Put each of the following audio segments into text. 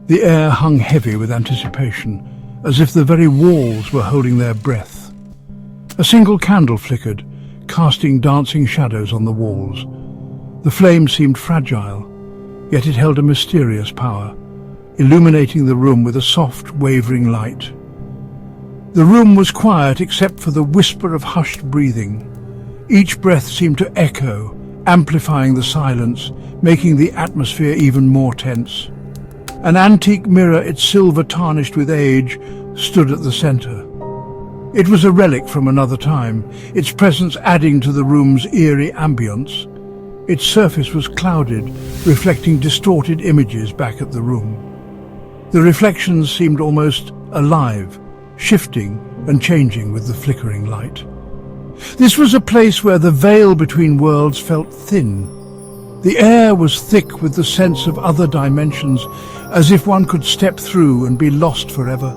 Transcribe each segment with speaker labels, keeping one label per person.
Speaker 1: The air hung heavy with anticipation, as if the very walls were holding their breath. A single candle flickered, casting dancing shadows on the walls. The flame seemed fragile, yet it held a mysterious power, illuminating the room with a soft, wavering light. The room was quiet except for the whisper of hushed breathing. Each breath seemed to echo, amplifying the silence, making the atmosphere even more tense. An antique mirror, its silver tarnished with age, stood at the center. It was a relic from another time, its presence adding to the room's eerie ambience. Its surface was clouded, reflecting distorted images back at the room. The reflections seemed almost alive, shifting and changing with the flickering light. This was a place where the veil between worlds felt thin. The air was thick with the sense of other dimensions, as if one could step through and be lost forever,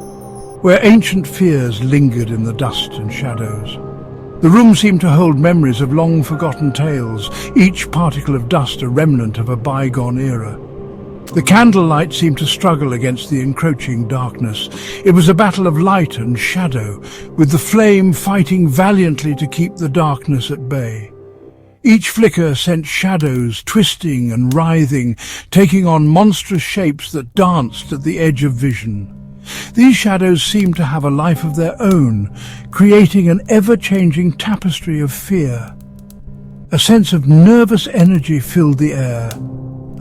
Speaker 1: where ancient fears lingered in the dust and shadows. The room seemed to hold memories of long-forgotten tales, each particle of dust a remnant of a bygone era. The candlelight seemed to struggle against the encroaching darkness. It was a battle of light and shadow, with the flame fighting valiantly to keep the darkness at bay. Each flicker sent shadows twisting and writhing, taking on monstrous shapes that danced at the edge of vision. These shadows seemed to have a life of their own, creating an ever-changing tapestry of fear. A sense of nervous energy filled the air,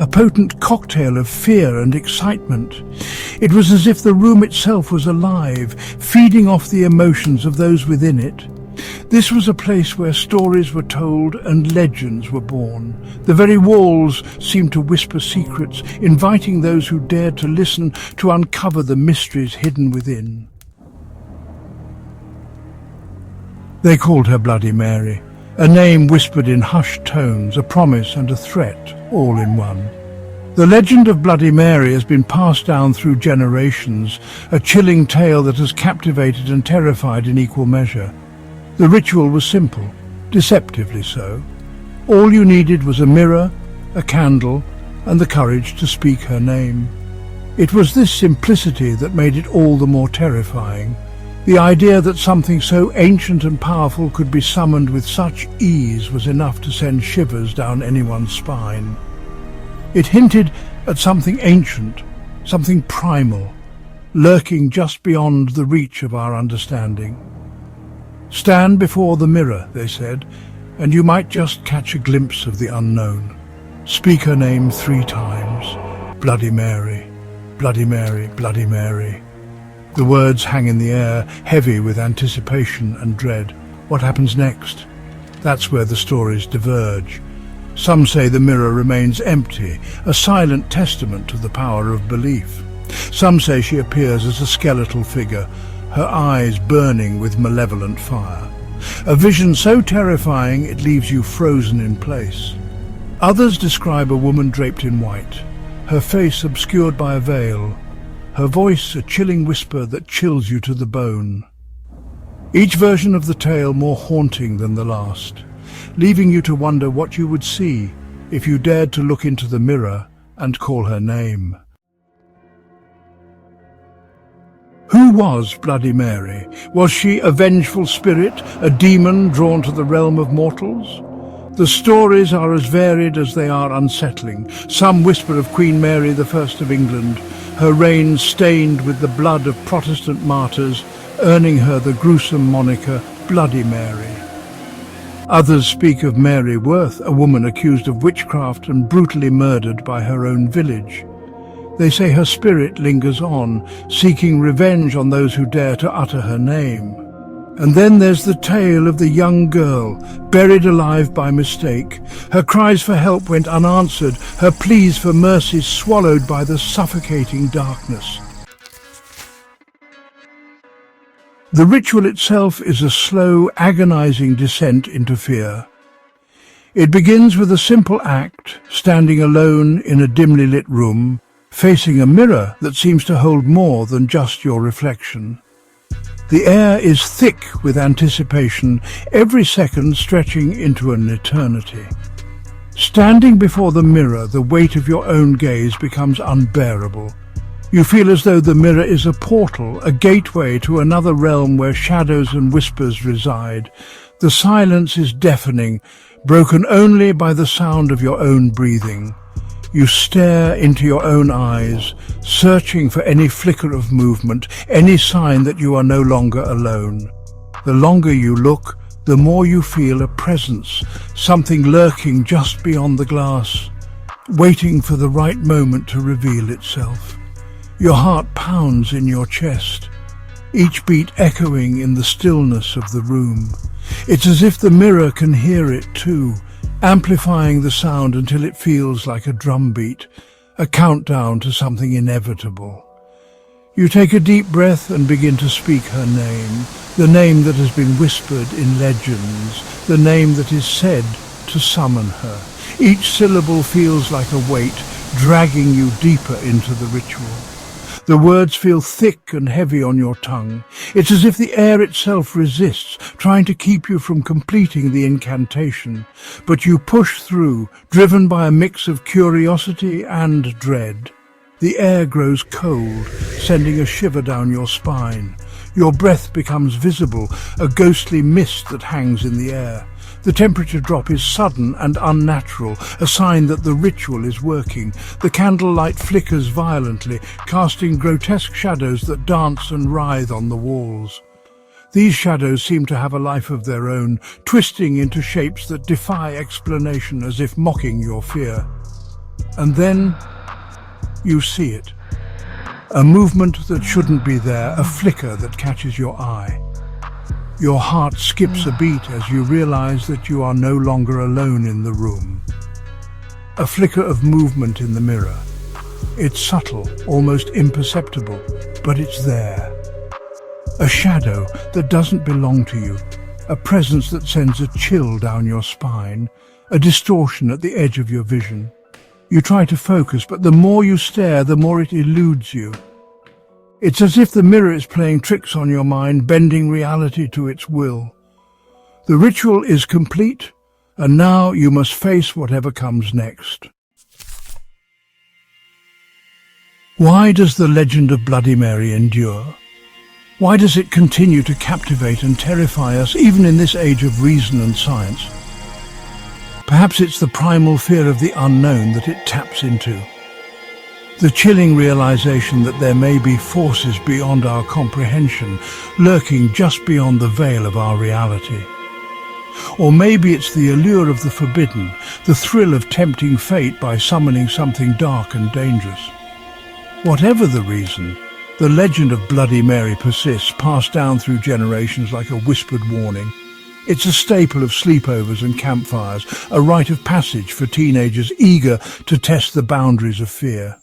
Speaker 1: a potent cocktail of fear and excitement. It was as if the room itself was alive, feeding off the emotions of those within it. This was a place where stories were told and legends were born. The very walls seemed to whisper secrets, inviting those who dared to listen to uncover the mysteries hidden within. They called her Bloody Mary, a name whispered in hushed tones, a promise and a threat, all in one. The legend of Bloody Mary has been passed down through generations, a chilling tale that has captivated and terrified in equal measure. The ritual was simple, deceptively so. All you needed was a mirror, a candle, and the courage to speak her name. It was this simplicity that made it all the more terrifying. The idea that something so ancient and powerful could be summoned with such ease was enough to send shivers down anyone's spine. It hinted at something ancient, something primal, lurking just beyond the reach of our understanding. Stand before the mirror, they said, and you might just catch a glimpse of the unknown. Speak her name 3 times. Bloody Mary, Bloody Mary, Bloody Mary. The words hang in the air, heavy with anticipation and dread. What happens next? That's where the stories diverge. Some say the mirror remains empty, a silent testament to the power of belief. Some say she appears as a skeletal figure, her eyes burning with malevolent fire. A vision so terrifying it leaves you frozen in place. Others describe a woman draped in white, her face obscured by a veil, her voice a chilling whisper that chills you to the bone. Each version of the tale more haunting than the last, leaving you to wonder what you would see if you dared to look into the mirror and call her name. Who was Bloody Mary? Was she a vengeful spirit, a demon drawn to the realm of mortals? The stories are as varied as they are unsettling. Some whisper of Queen Mary I of England, her reign stained with the blood of Protestant martyrs, earning her the gruesome moniker Bloody Mary. Others speak of Mary Worth, a woman accused of witchcraft and brutally murdered by her own village. They say her spirit lingers on, seeking revenge on those who dare to utter her name. And then there's the tale of the young girl, buried alive by mistake. Her cries for help went unanswered, her pleas for mercy swallowed by the suffocating darkness. The ritual itself is a slow, agonizing descent into fear. It begins with a simple act, standing alone in a dimly lit room, facing a mirror that seems to hold more than just your reflection. The air is thick with anticipation, every second stretching into an eternity. Standing before the mirror, the weight of your own gaze becomes unbearable. You feel as though the mirror is a portal, a gateway to another realm where shadows and whispers reside. The silence is deafening, broken only by the sound of your own breathing. You stare into your own eyes, searching for any flicker of movement, any sign that you are no longer alone. The longer you look, the more you feel a presence, something lurking just beyond the glass, waiting for the right moment to reveal itself. Your heart pounds in your chest, each beat echoing in the stillness of the room. It's as if the mirror can hear it too, amplifying the sound until it feels like a drumbeat, a countdown to something inevitable. You take a deep breath and begin to speak her name, the name that has been whispered in legends, the name that is said to summon her. Each syllable feels like a weight, dragging you deeper into the ritual. The words feel thick and heavy on your tongue. It's as if the air itself resists, trying to keep you from completing the incantation. But you push through, driven by a mix of curiosity and dread. The air grows cold, sending a shiver down your spine. Your breath becomes visible, a ghostly mist that hangs in the air. The temperature drop is sudden and unnatural, a sign that the ritual is working. The candlelight flickers violently, casting grotesque shadows that dance and writhe on the walls. These shadows seem to have a life of their own, twisting into shapes that defy explanation, as if mocking your fear. And then you see it. A movement that shouldn't be there, a flicker that catches your eye. Your heart skips a beat as you realize that you are no longer alone in the room. A flicker of movement in the mirror. It's subtle, almost imperceptible, but it's there. A shadow that doesn't belong to you, a presence that sends a chill down your spine, a distortion at the edge of your vision. You try to focus, but the more you stare, the more it eludes you. It's as if the mirror is playing tricks on your mind, bending reality to its will. The ritual is complete, and now you must face whatever comes next. Why does the legend of Bloody Mary endure? Why does it continue to captivate and terrify us, even in this age of reason and science? Perhaps it's the primal fear of the unknown that it taps into. The chilling realization that there may be forces beyond our comprehension, lurking just beyond the veil of our reality. Or maybe it's the allure of the forbidden, the thrill of tempting fate by summoning something dark and dangerous. Whatever the reason, the legend of Bloody Mary persists, passed down through generations like a whispered warning. It's a staple of sleepovers and campfires, a rite of passage for teenagers eager to test the boundaries of fear.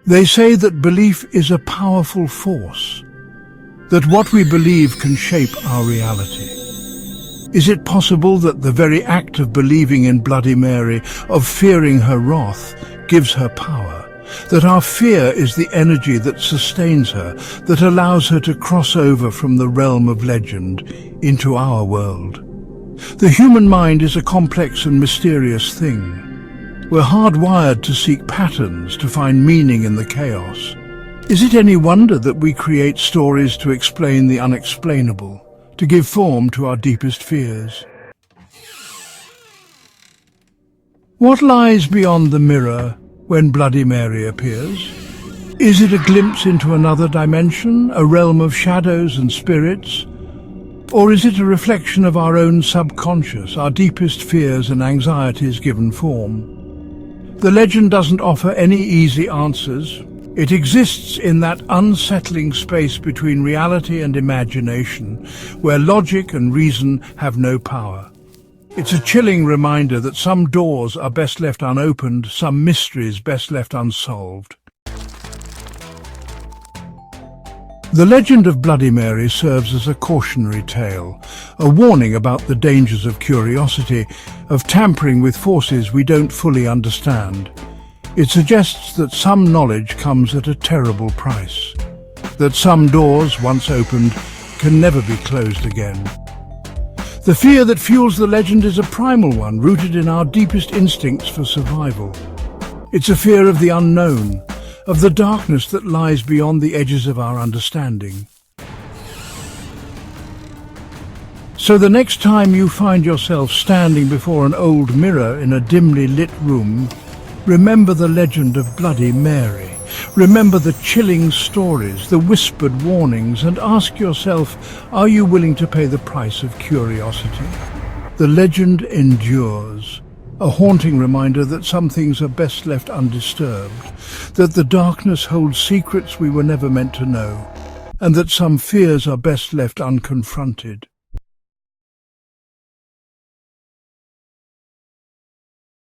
Speaker 1: They say that belief is a powerful force, that what we believe can shape our reality. Is it possible that the very act of believing in Bloody Mary, of fearing her wrath, gives her power? That our fear is the energy that sustains her, that allows her to cross over from the realm of legend into our world? The human mind is a complex and mysterious thing. We're hardwired to seek patterns, to find meaning in the chaos. Is it any wonder that we create stories to explain the unexplainable, to give form to our deepest fears? What lies beyond the mirror when Bloody Mary appears? Is it a glimpse into another dimension, a realm of shadows and spirits? Or is it a reflection of our own subconscious, our deepest fears and anxieties given form? The legend doesn't offer any easy answers. It exists in that unsettling space between reality and imagination, where logic and reason have no power. It's a chilling reminder that some doors are best left unopened, some mysteries best left unsolved. The legend of Bloody Mary serves as a cautionary tale, a warning about the dangers of curiosity, of tampering with forces we don't fully understand. It suggests that some knowledge comes at a terrible price, that some doors, once opened, can never be closed again. The fear that fuels the legend is a primal one, rooted in our deepest instincts for survival. It's a fear of the unknown, of the darkness that lies beyond the edges of our understanding. So the next time you find yourself standing before an old mirror in a dimly lit room, remember the legend of Bloody Mary. Remember the chilling stories, the whispered warnings, and ask yourself, are you willing to pay the price of curiosity? The legend endures, a haunting reminder that some things are best left undisturbed, that the darkness holds secrets we were never meant to know, and that some fears are best left unconfronted.